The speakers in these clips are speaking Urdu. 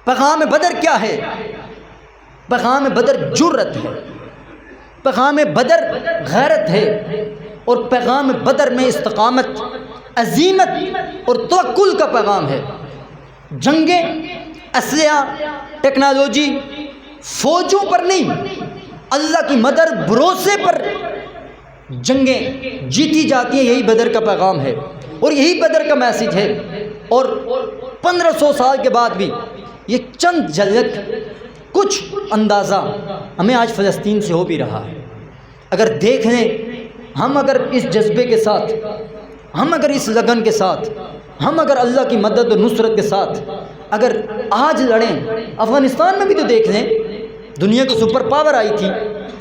پیغام بدر کیا ہے؟ پیغام بدر جرت ہے، پیغام بدر غیرت ہے، اور پیغام بدر میں استقامت، عزیمت اور توکل کا پیغام ہے۔ جنگیں اسلحہ، ٹیکنالوجی، فوجوں پر نہیں، اللہ کی مدد بھروسے پر جنگیں جیتی جاتی ہیں۔ یہی بدر کا پیغام ہے اور یہی بدر کا میسج ہے۔ اور 1500 سال کے بعد بھی یہ چند جھلک، کچھ اندازہ ہمیں آج فلسطین سے ہو بھی رہا ہے۔ اگر دیکھ لیں، ہم اگر اس جذبے کے ساتھ، ہم اگر اس لگن کے ساتھ، ہم اگر اللہ کی مدد و نصرت کے ساتھ اگر آج لڑیں، افغانستان میں بھی تو دیکھ لیں، دنیا کی سپر پاور آئی تھی،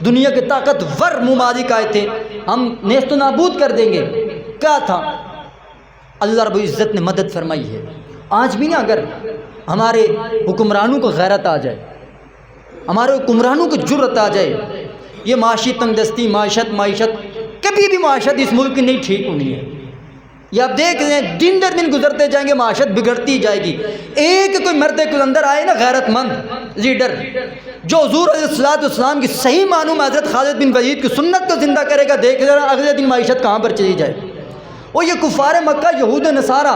دنیا کے طاقتور ممالک آئے تھے، ہم نیست و نابود کر دیں گے، کیا تھا؟ اللہ رب العزت نے مدد فرمائی ہے۔ آج بھی نا اگر ہمارے حکمرانوں کو غیرت آ جائے، ہمارے حکمرانوں کو جرت آ جائے، یہ معاشی تنگ دستی، معیشت کبھی بھی معاشت اس ملک کی نہیں ٹھیک ہونی ہے۔ یہ آپ دیکھ لیں، دن در دن گزرتے جائیں گے، معاشت بگڑتی جائے گی۔ ایک کوئی مرد قلندر آئے نا، غیرت مند لیڈر، جو حضور علیہ السلام کی صحیح معنوں میں حضرت خالد بن ولید کی سنت کو زندہ کرے گا، دیکھ لینا اگلے دن معیشت کہاں پر چلی جائے۔ اور یہ کفار مکہ، یہود و نصارہ،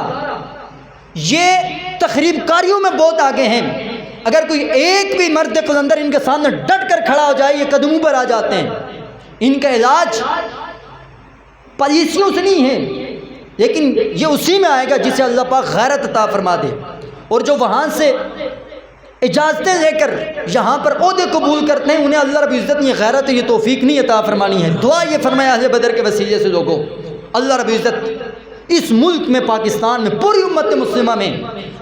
یہ تخریب کاریوں میں بہت آگے ہیں۔ اگر کوئی ایک بھی مرد قلندر ان کے سامنے ڈٹ کر کھڑا ہو جائے، یہ قدموں پر آ جاتے ہیں۔ ان کا علاج پالیسیوں سے نہیں ہے، لیکن یہ اسی میں آئے گا جسے اللہ پاک غیرت عطا فرما دے۔ اور جو وہاں سے اجازتیں لے کر یہاں پر عہدے قبول کرتے ہیں، انہیں اللہ رب العزت نے یہ غیرت، یہ توفیق نہیں عطا فرمانی ہے۔ دعا یہ فرمایا اہل بدر کے وسیلے سے، لوگوں اللہ رب العزت اس ملک میں، پاکستان میں، پوری امت مسلمہ میں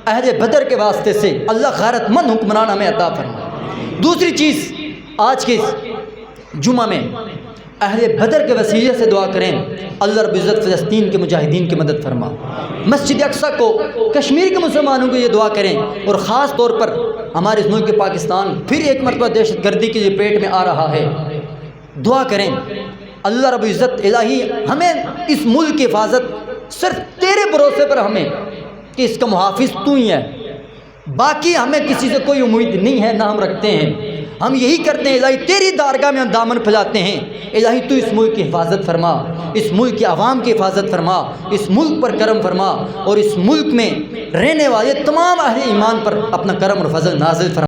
اہل بدر کے واسطے سے اللہ غیرت مند حکمران ہمیں عطا فرمائے۔ دوسری چیز، آج کے اس جمعہ میں اہل بدر کے وسیلے سے دعا کریں، اللہ رب العزت فلسطین کے مجاہدین کی مدد فرما۔ مسجد اقصیٰ کو، کشمیر کے مسلمانوں کو یہ دعا کریں، اور خاص طور پر ہمارے اس ملک پاکستان پھر ایک مرتبہ دہشت گردی کے لیے پیٹ میں آ رہا ہے، دعا کریں اللہ رب العزت الہی ہمیں اس ملک کی حفاظت صرف تیرے بھروسے پر، ہمیں کہ اس کا محافظ تو ہی ہے، باقی ہمیں کسی سے کوئی امید نہیں ہے، نہ ہم رکھتے ہیں۔ ہم یہی کرتے ہیں الہی تیری دارگاہ میں ہم دامن پھیلاتے ہیں، الہی تو اس ملک کی حفاظت فرما، اس ملک کی عوام کی حفاظت فرما، اس ملک پر کرم فرما، اور اس ملک میں رہنے والے تمام اہل ایمان پر اپنا کرم اور فضل نازل فرما۔